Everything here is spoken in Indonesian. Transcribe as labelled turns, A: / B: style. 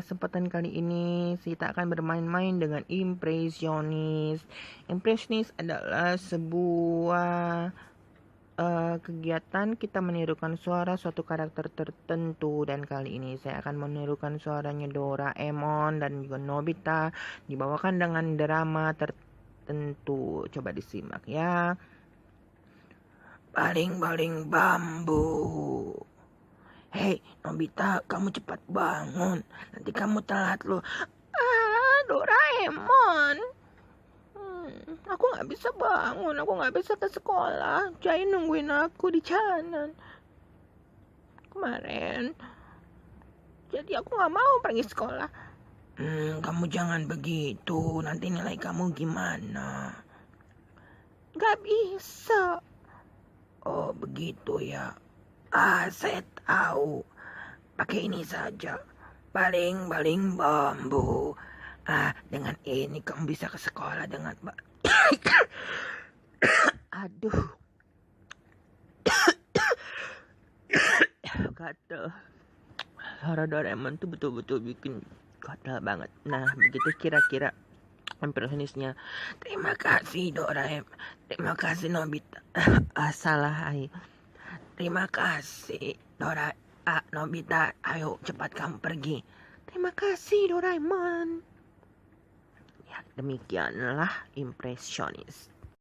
A: kesempatan kali ini kita akan bermain-main dengan impresionis. Impresionis adalah sebuah kegiatan kita menirukan suara suatu karakter tertentu, dan kali ini saya akan menirukan suaranya Doraemon dan juga Nobita, dibawakan dengan drama tertentu. Coba disimak ya. Baling-baling bambu. Hei, Nobita, kamu cepat bangun. Nanti kamu telat loh. Doraemon. Aku gak bisa bangun. Aku gak bisa ke sekolah. Jai nungguin aku di jalanan kemarin. Jadi aku gak mau pergi sekolah. Kamu jangan begitu. Nanti nilai kamu gimana? Gak bisa. Oh, begitu ya. Saya tahu. Pakai ini saja. Baling-baling bambu. Dengan ini kamu bisa ke sekolah dengan baik. Aduh. Gatel. Suara Doraemon tuh betul-betul bikin gatel banget. Nah, begitu kira-kira impresionisnya. Terima kasih Doraemon. Terima kasih Nobita. Salah. Terima kasih Nobita, ayo cepat kamu pergi. Terima kasih Doraemon. Ya, demikianlah impresionis.